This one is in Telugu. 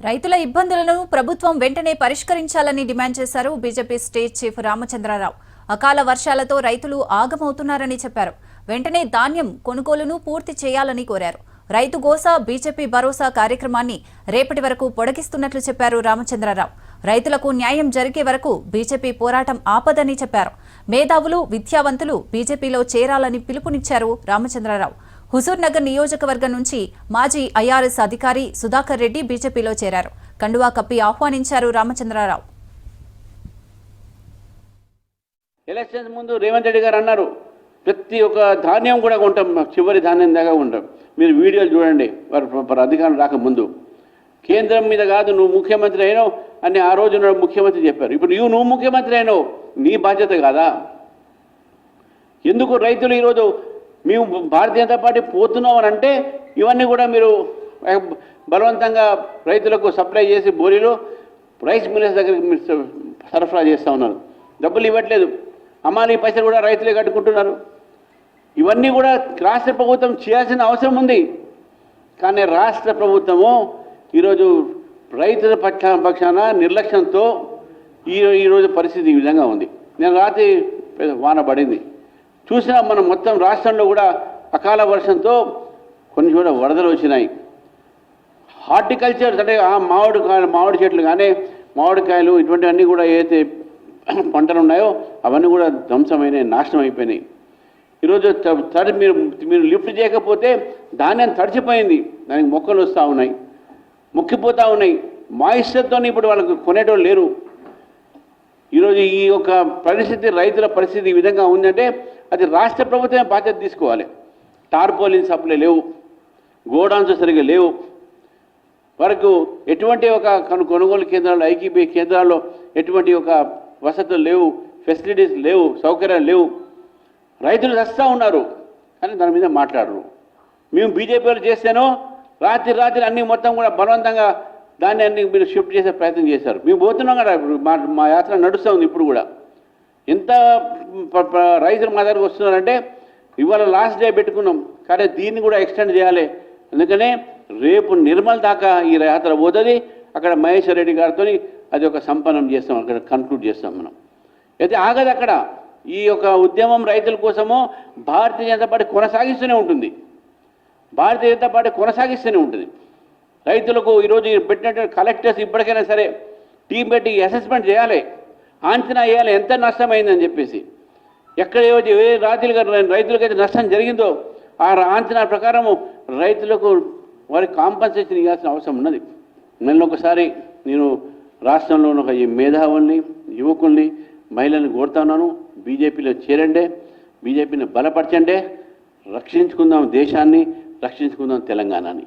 రైతుల ఇబ్బందులను ప్రభుత్వం వెంటనే పరిష్కరించాలని డిమాండ్ చేశారు బీజేపీ స్టేట్ చీఫ్ రామచంద్రరావు. అకాల వర్షాలతో రైతులు ఆగమవుతున్నారని చెప్పారు. వెంటనే ధాన్యం కొనుగోలును పూర్తి చేయాలని కోరారు. రైతు గోసా బీజేపీ భరోసా కార్యక్రమాన్ని రేపటి వరకు పొడిగిస్తున్నట్లు చెప్పారు రామచంద్రరావు. రైతులకు న్యాయం జరిగే వరకు బీజేపీ పోరాటం ఆపదని చెప్పారు. మేధావులు, విద్యావంతులు బీజేపీలో చేరాలని పిలుపునిచ్చారు రామచంద్రరావు. హుజూర్ నగర్ నియోజకవర్గం నుంచి మాజీ ఐఆర్ఎస్ అధికారి సుధాకర్ రెడ్డి బీజేపీలో చేరారు. కండువా కప్పి ఆహ్వానించారు రామచంద్రరావు. ఎలక్షన్స్ ముందు రేవంత్ రెడ్డి గారు అన్నారు, ప్రతి ఒక్క ధాన్యం కూడా కొంటాం, చివరి ధాన్యం దాకా ఉంటాం. మీరు వీడియోలు చూడండి, వారు అధికారం రాకముందు కేంద్రం మీద కాదు నువ్వు ముఖ్యమంత్రి అయినావు అని ఆ రోజు ముఖ్యమంత్రి చెప్పారు. ఇప్పుడు నువ్వు ముఖ్యమంత్రి అయినావు, నీ బాధ్యత కాదా? ఎందుకు రైతులు ఈరోజు మేము భారతీయ జనతా పార్టీ పోతున్నాం అని అంటే ఇవన్నీ కూడా మీరు బలవంతంగా రైతులకు సప్లై చేసి బోరీలో రైస్ మిల్లర్స్ దగ్గరికి మీరు సరఫరా చేస్తూ ఉన్నారు. డబ్బులు ఇవ్వట్లేదు, అమ్మాలి పైసలు కూడా రైతులే కట్టుకుంటున్నారు. ఇవన్నీ కూడా రాష్ట్ర ప్రభుత్వం చేయాల్సిన అవసరం ఉంది. కానీ రాష్ట్ర ప్రభుత్వము ఈరోజు రైతుల పక్షాన నిర్లక్ష్యంతో ఈరోజు పరిస్థితి ఈ విధంగా ఉంది. నేను రాత్రి వాన పడింది చూసినా, మనం మొత్తం రాష్ట్రంలో కూడా అకాల వర్షంతో కొన్ని చోట్ల వరదలు వచ్చినాయి. హార్టికల్చర్ అంటే మామిడి చెట్లు కానీ మామిడికాయలు ఇటువంటివన్నీ కూడా ఏదైతే పంటలు ఉన్నాయో అవన్నీ కూడా ధ్వంసమైనాయి, నాశనం అయిపోయినాయి. ఈరోజు మీరు లిఫ్ట్ చేయకపోతే ధాన్యం తడిచిపోయింది, దానికి మొక్కలు వస్తూ ఉన్నాయి, మొక్కిపోతూ ఉన్నాయి. మాయిశ్చర్తో ఇప్పుడు వాళ్ళకు కొనేటోళ్ళు లేరు. ఈరోజు ఈ యొక్క పరిస్థితి, రైతుల పరిస్థితి ఈ విధంగా ఉందంటే అది రాష్ట్ర ప్రభుత్వమే బాధ్యత తీసుకోవాలి. టార్పోలిన్ సప్లై లేవు, గోడౌన్స్ సరిగ్గా లేవు, వరకు ఎటువంటి ఒక కొనుగోలు కేంద్రాలు, ఐక్యపీ కేంద్రాల్లో ఎటువంటి ఒక వసతులు లేవు, ఫెసిలిటీస్ లేవు, సౌకర్యాలు లేవు. రైతులు చస్తూ ఉన్నారు కానీ దాని మీద మాట్లాడరు. మేము బీజేపీలో చేస్తేనో రాత్రి అన్నీ మొత్తం కూడా బలవంతంగా దాన్ని అన్ని మీరు షిఫ్ట్ చేసే ప్రయత్నం చేశారు. మేము పోతున్నాం కదా, మా యాత్ర నడుస్తూ ఉంది. ఇప్పుడు కూడా ఎంత రైతులు మా దగ్గరకు వస్తున్నారంటే ఇవాళ లాస్ట్ డే పెట్టుకున్నాం, కానీ దీన్ని కూడా ఎక్స్టెండ్ చేయాలి. అందుకనే రేపు నిర్మల్ దాకా ఈ యాత్ర పోతుంది. అక్కడ మహేశ్వర్ రెడ్డి గారితో అది ఒక సంపన్నం చేస్తాం, అక్కడ కన్క్లూడ్ చేస్తాం. మనం అయితే ఆగదు అక్కడ. ఈ యొక్క ఉద్యమం రైతుల కోసమో భారతీయ జనతా పార్టీ కొనసాగిస్తూనే ఉంటుంది. భారతీయ జనతా పార్టీ కొనసాగిస్తూనే ఉంటుంది. రైతులకు ఈరోజు పెట్టినటువంటి కలెక్టర్స్ ఇప్పటికైనా సరే టీం పెట్టి అసెస్మెంట్ చేయాలి, అంచనా వేయాలి ఎంత నష్టమైందని చెప్పేసి. ఎక్కడ ఏ రైతులకైతే నష్టం జరిగిందో ఆ అంచనా ప్రకారము రైతులకు వారికి కాంపన్సేషన్ ఇవ్వాల్సిన అవసరం ఉన్నది. మళ్ళీ ఒకసారి నేను రాష్ట్రంలో ఉన్న మేధావుల్ని, యువకుల్ని, మహిళల్ని కోరుతున్నాను, బీజేపీలో చేరండి, బీజేపీని బలపరచండి, రక్షించుకుందాం దేశాన్ని, రక్షించుకుందాం తెలంగాణని.